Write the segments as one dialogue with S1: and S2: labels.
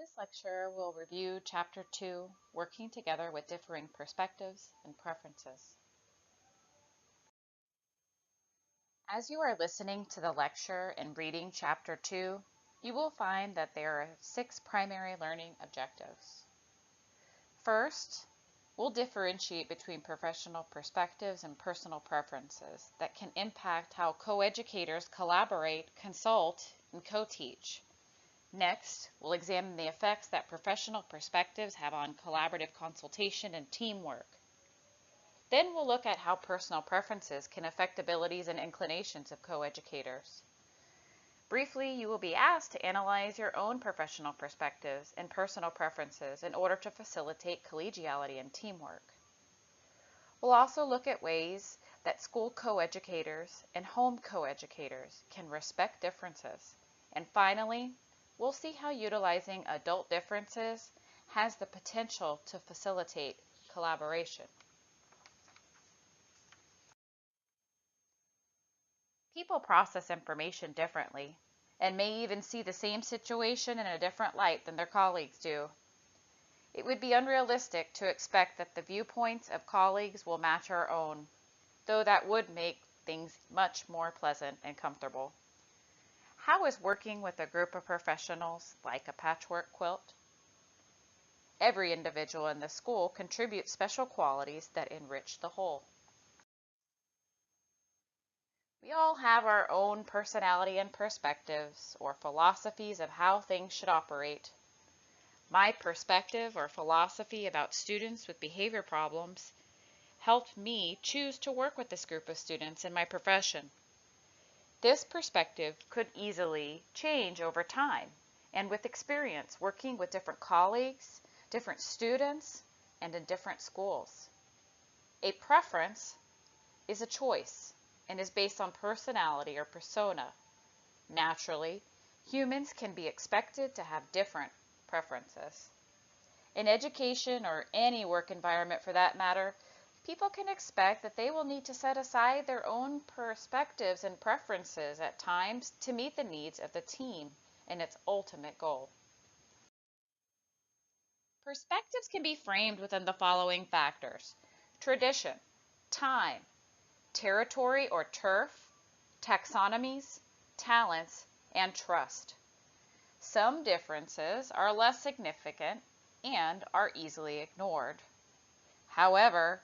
S1: This lecture will review Chapter 2, Working Together with Differing Perspectives and Preferences. As you are listening to the lecture and reading Chapter 2, you will find that there are 6 primary learning objectives. First, we'll differentiate between professional perspectives and personal preferences that can impact how coeducators collaborate, consult, and co-teach. Next, we'll examine the effects that professional perspectives have on collaborative consultation and teamwork. Then we'll look at how personal preferences can affect abilities and inclinations of coeducators. Briefly, you will be asked to analyze your own professional perspectives and personal preferences in order to facilitate collegiality and teamwork. We'll also look at ways that school coeducators and home coeducators can respect differences. And finally, we'll see how utilizing adult differences has the potential to facilitate collaboration. People process information differently and may even see the same situation in a different light than their colleagues do. It would be unrealistic to expect that the viewpoints of colleagues will match our own, though that would make things much more pleasant and comfortable. How is working with a group of professionals like a patchwork quilt? Every individual in the school contributes special qualities that enrich the whole. We all have our own personality and perspectives or philosophies of how things should operate. My perspective or philosophy about students with behavior problems helped me choose to work with this group of students in my profession. This perspective could easily change over time and with experience working with different colleagues, different students, and in different schools. A preference is a choice and is based on personality or persona. Naturally, humans can be expected to have different preferences. In education or any work environment for that matter, people can expect that they will need to set aside their own perspectives and preferences at times to meet the needs of the team and its ultimate goal. Perspectives can be framed within the following factors: tradition, time, territory or turf, taxonomies, talents, and trust. Some differences are less significant and are easily ignored. However,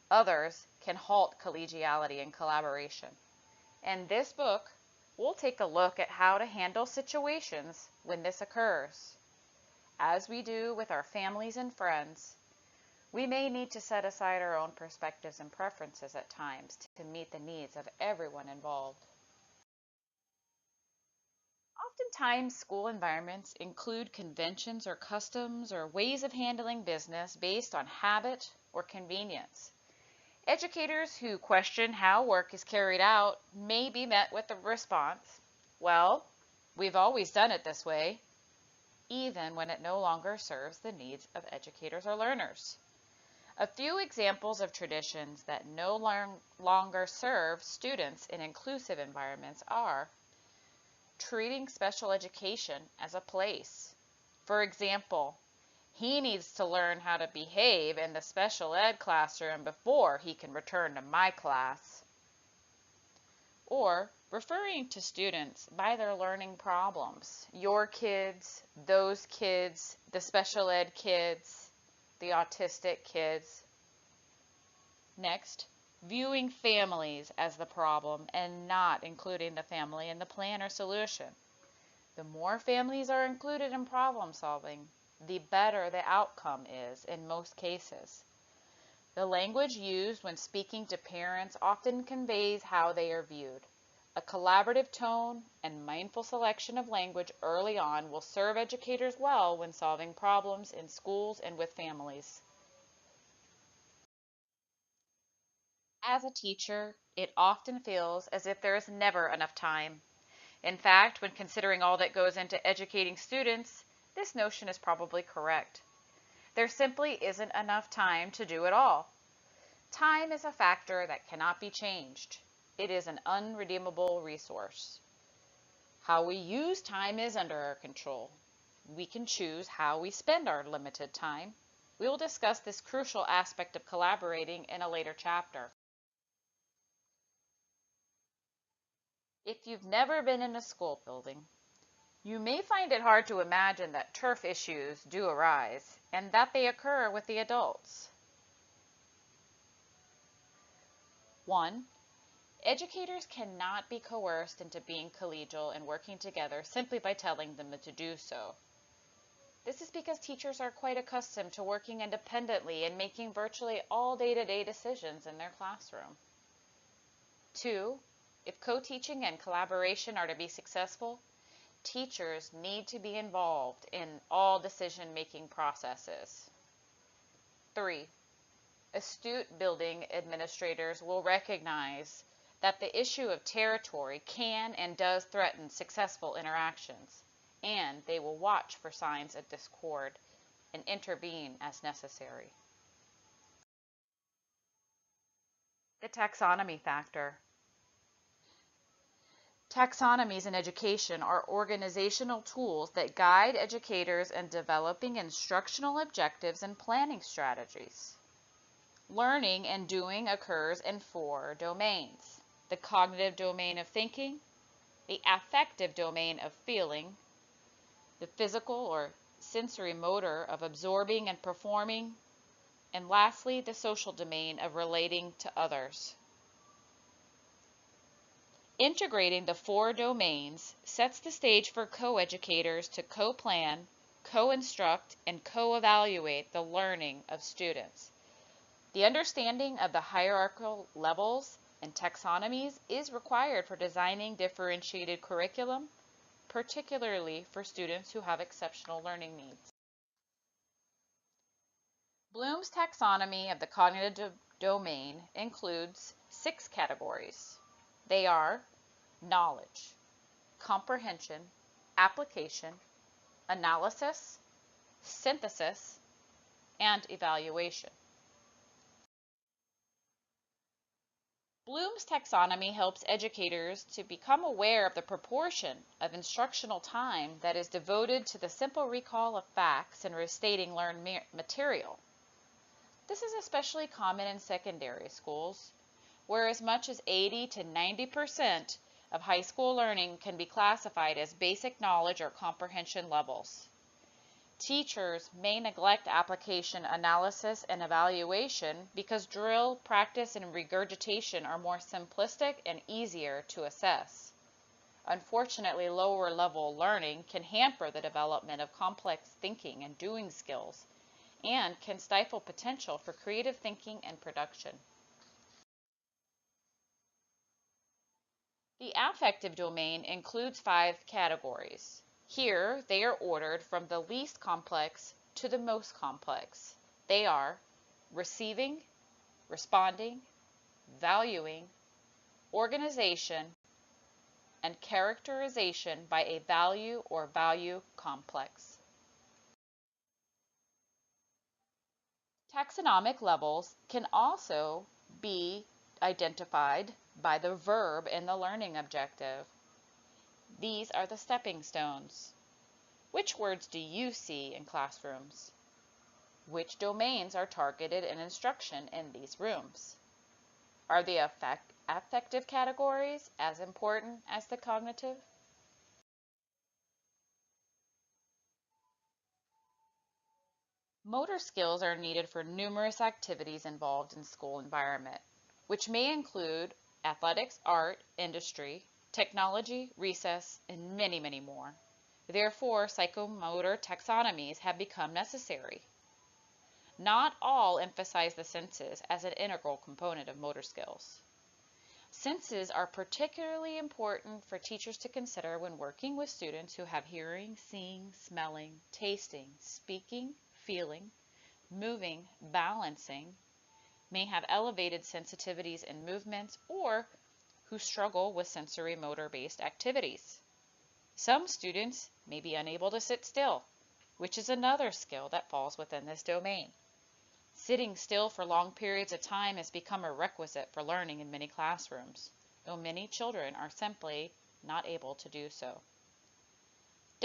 S1: others can halt collegiality and collaboration. In this book, we'll take a look at how to handle situations when this occurs. As we do with our families and friends, we may need to set aside our own perspectives and preferences at times to meet the needs of everyone involved. Oftentimes, school environments include conventions or customs or ways of handling business based on habit or convenience. Educators who question how work is carried out may be met with the response, "Well, we've always done it this way," even when it no longer serves the needs of educators or learners. A few examples of traditions that no longer serve students in inclusive environments are treating special education as a place. For example, he needs to learn how to behave in the special ed classroom before he can return to my class. Or referring to students by their learning problems. Your kids, those kids, the special ed kids, the autistic kids. Next, viewing families as the problem and not including the family in the plan or solution. The more families are included in problem solving, the better the outcome is in most cases. The language used when speaking to parents often conveys how they are viewed. A collaborative tone and mindful selection of language early on will serve educators well when solving problems in schools and with families. As a teacher, it often feels as if there is never enough time. In fact, when considering all that goes into educating students, this notion is probably correct. There simply isn't enough time to do it all. Time is a factor that cannot be changed. It is an unredeemable resource. How we use time is under our control. We can choose how we spend our limited time. We will discuss this crucial aspect of collaborating in a later chapter. If you've never been in a school building, you may find it hard to imagine that turf issues do arise and that they occur with the adults. 1. Educators cannot be coerced into being collegial and working together simply by telling them to do so. This is because teachers are quite accustomed to working independently and making virtually all day-to-day decisions in their classroom. 2. If co-teaching and collaboration are to be successful, teachers need to be involved in all decision-making processes. 3. Astute building administrators will recognize that the issue of territory can and does threaten successful interactions, and they will watch for signs of discord and intervene as necessary. The taxonomy factor. Taxonomies in education are organizational tools that guide educators in developing instructional objectives and planning strategies. Learning and doing occurs in 4 domains: the cognitive domain of thinking, the affective domain of feeling, the physical or sensory motor of absorbing and performing, and lastly, the social domain of relating to others. Integrating the 4 domains sets the stage for co-educators to co-plan, co-instruct, and co-evaluate the learning of students. The understanding of the hierarchical levels and taxonomies is required for designing differentiated curriculum, particularly for students who have exceptional learning needs. Bloom's taxonomy of the cognitive domain includes 6 categories. They are knowledge, comprehension, application, analysis, synthesis, and evaluation. Bloom's taxonomy helps educators to become aware of the proportion of instructional time that is devoted to the simple recall of facts and restating learned material. This is especially common in secondary schools, where as much as 80 to 90% of high school learning can be classified as basic knowledge or comprehension levels. Teachers may neglect application, analysis, and evaluation because drill, practice, and regurgitation are more simplistic and easier to assess. Unfortunately, lower level learning can hamper the development of complex thinking and doing skills and can stifle potential for creative thinking and production. The affective domain includes 5 categories. Here, they are ordered from the least complex to the most complex. They are receiving, responding, valuing, organization, and characterization by a value or value complex. Taxonomic levels can also be identified by the verb in the learning objective. These are the stepping stones. Which words do you see in classrooms? Which domains are targeted in instruction in these rooms? Are the affective categories as important as the cognitive? Motor skills are needed for numerous activities involved in school environment, which may include athletics, art, industry, technology, recess, and many, many more. Therefore, psychomotor taxonomies have become necessary. Not all emphasize the senses as an integral component of motor skills. Senses are particularly important for teachers to consider when working with students who have hearing, seeing, smelling, tasting, speaking, feeling, moving, balancing, may have elevated sensitivities in movements, or who struggle with sensory motor-based activities. Some students may be unable to sit still, which is another skill that falls within this domain. Sitting still for long periods of time has become a requisite for learning in many classrooms, though many children are simply not able to do so.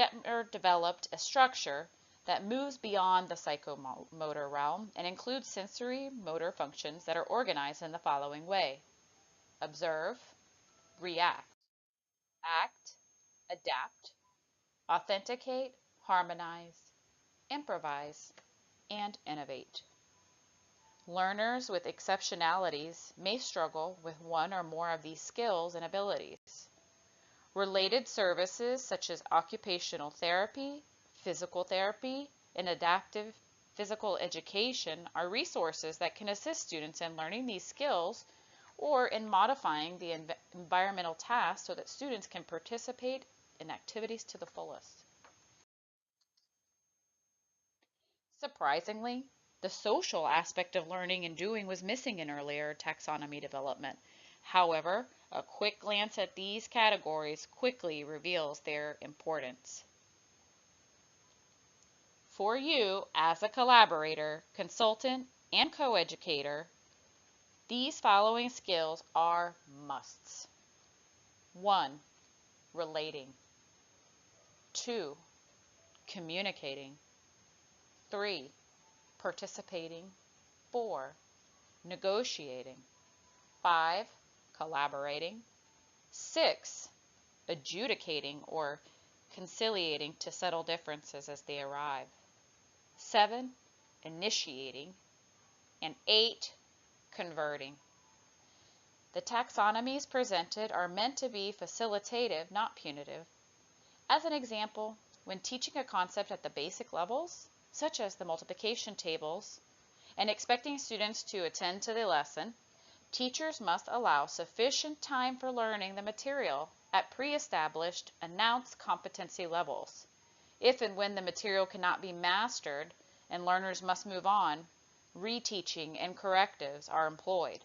S1: Detmer developed a structure that moves beyond the psychomotor realm and includes sensory motor functions that are organized in the following way: observe, react, act, adapt, authenticate, harmonize, improvise, and innovate. Learners with exceptionalities may struggle with one or more of these skills and abilities. Related services such as occupational therapy, physical therapy, and adaptive physical education are resources that can assist students in learning these skills or in modifying the environmental tasks so that students can participate in activities to the fullest. Surprisingly, the social aspect of learning and doing was missing in earlier taxonomy development. However, a quick glance at these categories quickly reveals their importance. For you, as a collaborator, consultant, and co-educator, these following skills are musts. 1. Relating. 2. Communicating. 3. Participating. 4. Negotiating. 5. Collaborating. 6. Adjudicating or conciliating to settle differences as they arrive. 7. Initiating. And 8. Converting. The taxonomies presented are meant to be facilitative, not punitive. As an example, when teaching a concept at the basic levels, such as the multiplication tables, and expecting students to attend to the lesson, teachers must allow sufficient time for learning the material at pre-established, announced competency levels. If and when the material cannot be mastered and learners must move on, reteaching and correctives are employed.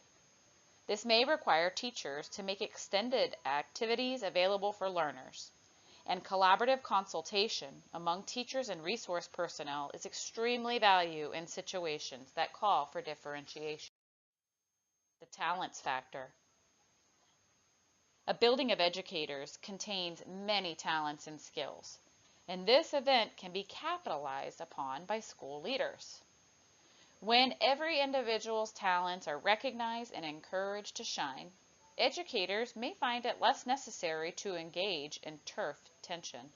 S1: This may require teachers to make extended activities available for learners, and collaborative consultation among teachers and resource personnel is extremely valuable in situations that call for differentiation. The talents factor. A building of educators contains many talents and skills, and this event can be capitalized upon by school leaders. When every individual's talents are recognized and encouraged to shine, educators may find it less necessary to engage in turf tension.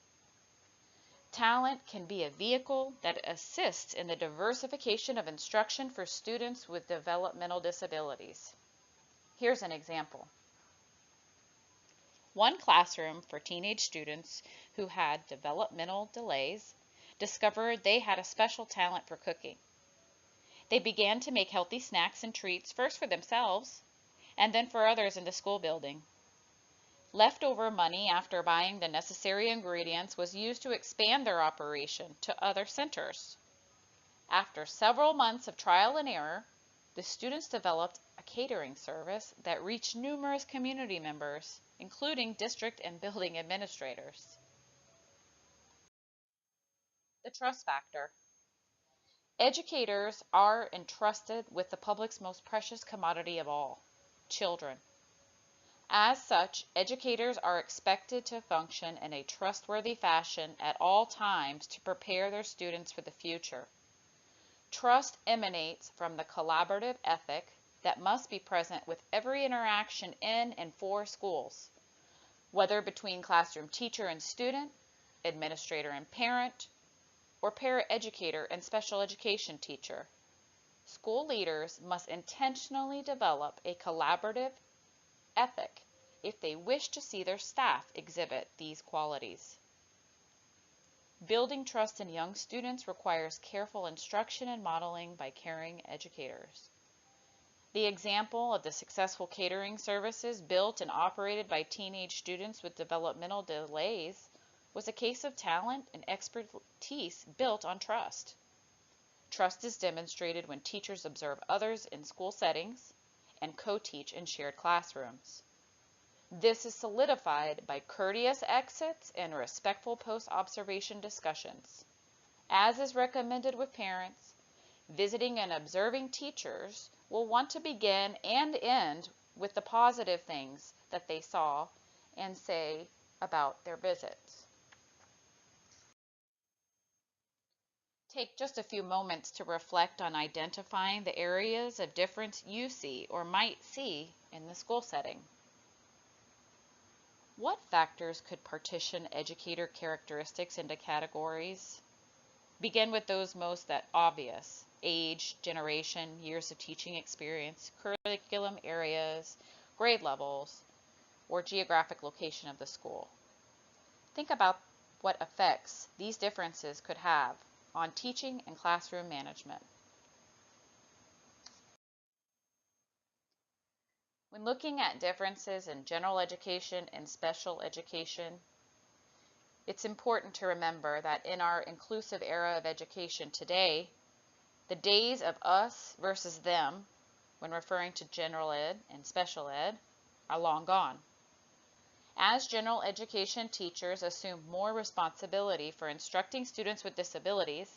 S1: Talent can be a vehicle that assists in the diversification of instruction for students with developmental disabilities. Here's an example. One classroom for teenage students who had developmental delays discovered they had a special talent for cooking. They began to make healthy snacks and treats first for themselves and then for others in the school building. Leftover money after buying the necessary ingredients was used to expand their operation to other centers. After several months of trial and error, the students developed a catering service that reached numerous community members, including district and building administrators. The trust factor. Educators are entrusted with the public's most precious commodity of all, children. As such, educators are expected to function in a trustworthy fashion at all times to prepare their students for the future. Trust emanates from the collaborative ethic that must be present with every interaction in and for schools, whether between classroom teacher and student, administrator and parent, or paraeducator and special education teacher. School leaders must intentionally develop a collaborative ethic if they wish to see their staff exhibit these qualities. Building trust in young students requires careful instruction and modeling by caring educators. The example of the successful catering services built and operated by teenage students with developmental delays was a case of talent and expertise built on trust. Trust is demonstrated when teachers observe others in school settings and co-teach in shared classrooms. This is solidified by courteous exits and respectful post-observation discussions. As is recommended with parents, visiting and observing teachers will want to begin and end with the positive things that they saw and say about their visits. Take just a few moments to reflect on identifying the areas of difference you see or might see in the school setting. What factors could partition educator characteristics into categories? Begin with those most obvious: age, generation, years of teaching experience, curriculum areas, grade levels, or geographic location of the school. Think about what effects these differences could have on teaching and classroom management. When looking at differences in general education and special education, it's important to remember that in our inclusive era of education today, the days of us versus them, when referring to general ed and special ed, are long gone. As general education teachers assume more responsibility for instructing students with disabilities,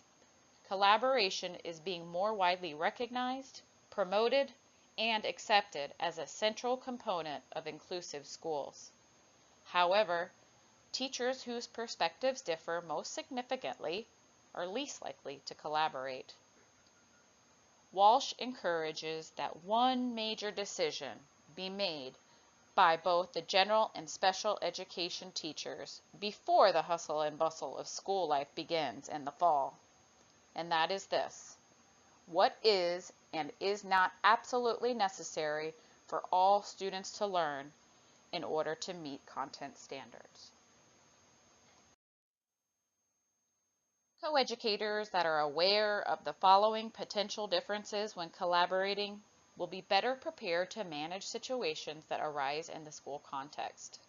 S1: collaboration is being more widely recognized, promoted, and accepted as a central component of inclusive schools. However, teachers whose perspectives differ most significantly are least likely to collaborate. Walsh encourages that one major decision be made by both the general and special education teachers before the hustle and bustle of school life begins in the fall. And that is this: what is and is not absolutely necessary for all students to learn in order to meet content standards. Co-educators that are aware of the following potential differences when collaborating will be better prepared to manage situations that arise in the school context.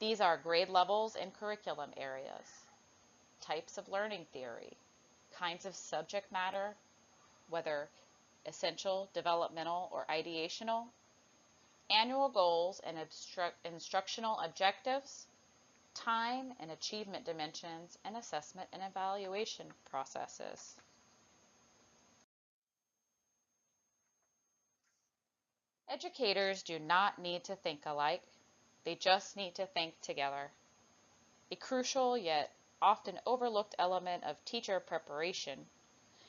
S1: These are grade levels and curriculum areas, types of learning theory, kinds of subject matter, whether essential, developmental, or ideational, annual goals and instructional objectives, time and achievement dimensions, and assessment and evaluation processes. Educators do not need to think alike, they just need to think together. A crucial yet often overlooked element of teacher preparation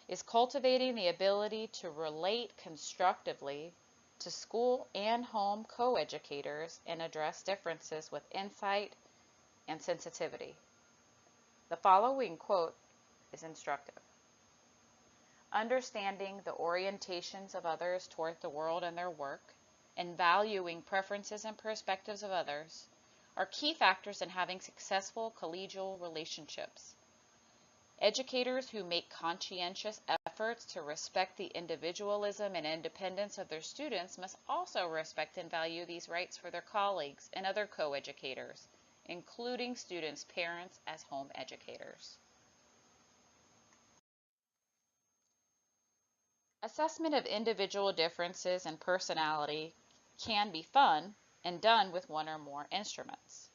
S1: is cultivating the ability to relate constructively to school and home co-educators and address differences with insight and sensitivity. The following quote is instructive. Understanding the orientations of others toward the world and their work, and valuing preferences and perspectives of others are key factors in having successful collegial relationships. Educators who make conscientious efforts to respect the individualism and independence of their students must also respect and value these rights for their colleagues and other co-educators, including students' parents as home educators. Assessment of individual differences in personality can be fun and done with one or more instruments.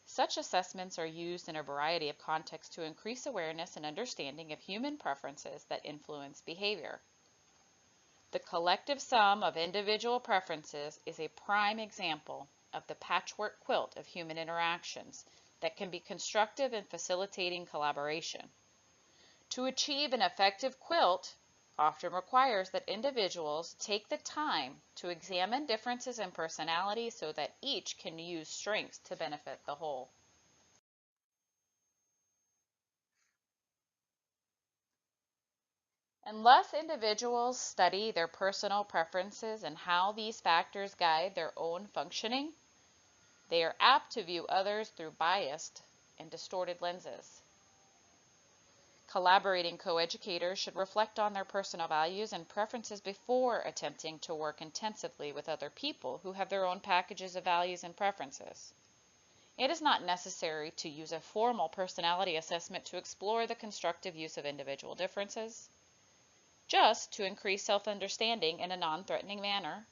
S1: Such assessments are used in a variety of contexts to increase awareness and understanding of human preferences that influence behavior. The collective sum of individual preferences is a prime example of the patchwork quilt of human interactions that can be constructive in facilitating collaboration. To achieve an effective quilt often requires that individuals take the time to examine differences in personality so that each can use strengths to benefit the whole. Unless individuals study their personal preferences and how these factors guide their own functioning, they are apt to view others through biased and distorted lenses. Collaborating co-educators should reflect on their personal values and preferences before attempting to work intensively with other people who have their own packages of values and preferences. It is not necessary to use a formal personality assessment to explore the constructive use of individual differences, just to increase self-understanding in a non-threatening manner,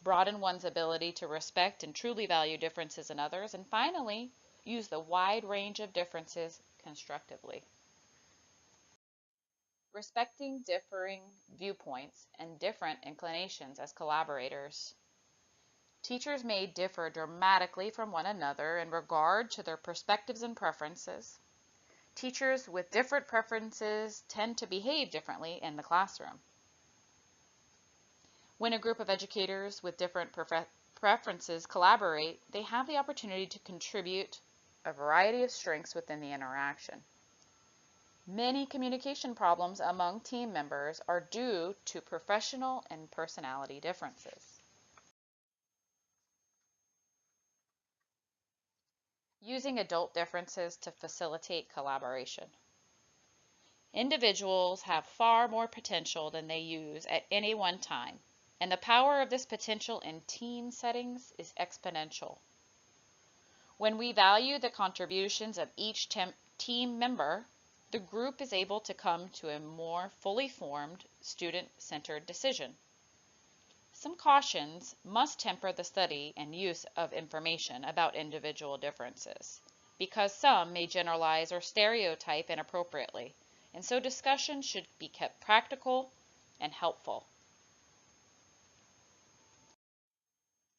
S1: broaden one's ability to respect and truly value differences in others, and finally, use the wide range of differences constructively. Respecting differing viewpoints and different inclinations as collaborators. Teachers may differ dramatically from one another in regard to their perspectives and preferences. Teachers with different preferences tend to behave differently in the classroom. When a group of educators with different preferences collaborate, they have the opportunity to contribute a variety of strengths within the interaction. Many communication problems among team members are due to professional and personality differences. Using adult differences to facilitate collaboration. Individuals have far more potential than they use at any one time, and the power of this potential in team settings is exponential. When we value the contributions of each team member, the group is able to come to a more fully formed, student-centered decision. Some cautions must temper the study and use of information about individual differences, because some may generalize or stereotype inappropriately, and so discussion should be kept practical and helpful.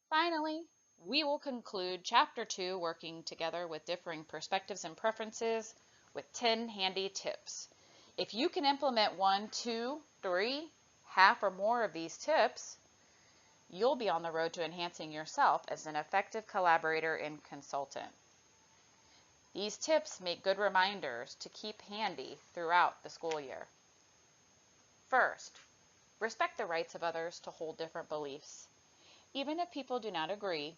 S1: Finally, we will conclude Chapter 2, Working Together with Differing Perspectives and Preferences, with 10 handy tips. If you can implement 1, 2, 3, half or more of these tips, you'll be on the road to enhancing yourself as an effective collaborator and consultant. These tips make good reminders to keep handy throughout the school year. First, respect the rights of others to hold different beliefs. Even if people do not agree,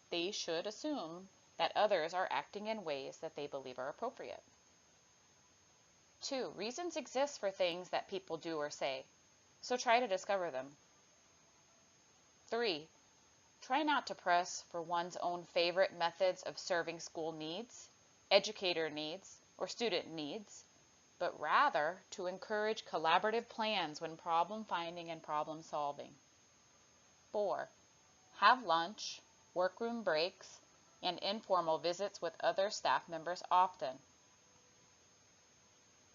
S1: they should assume that others are acting in ways that they believe are appropriate. 2, reasons exist for things that people do or say, so try to discover them. 3, try not to press for one's own favorite methods of serving school needs, educator needs, or student needs, but rather to encourage collaborative plans when problem finding and problem solving. 4, have lunch, workroom breaks, and informal visits with other staff members often.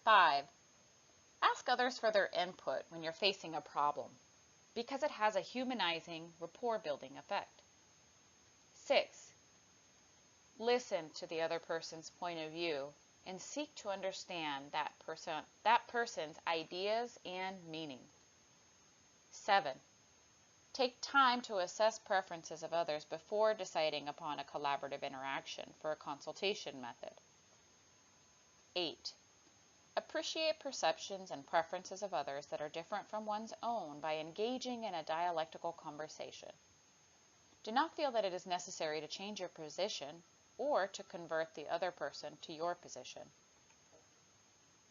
S1: 5, ask others for their input when you're facing a problem, because it has a humanizing, rapport-building effect. 6, listen to the other person's point of view and seek to understand that person's ideas and meaning. 7, take time to assess preferences of others before deciding upon a collaborative interaction for a consultation method. 8, appreciate perceptions and preferences of others that are different from one's own by engaging in a dialectical conversation. Do not feel that it is necessary to change your position or to convert the other person to your position.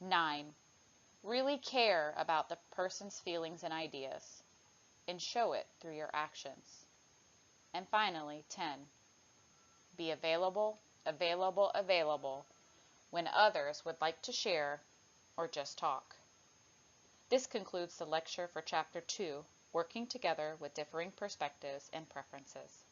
S1: 9, really care about the person's feelings and ideas, and show it through your actions. And finally, 10, be available when others would like to share or just talk. This concludes the lecture for Chapter 2, Working Together with Differing Perspectives and Preferences.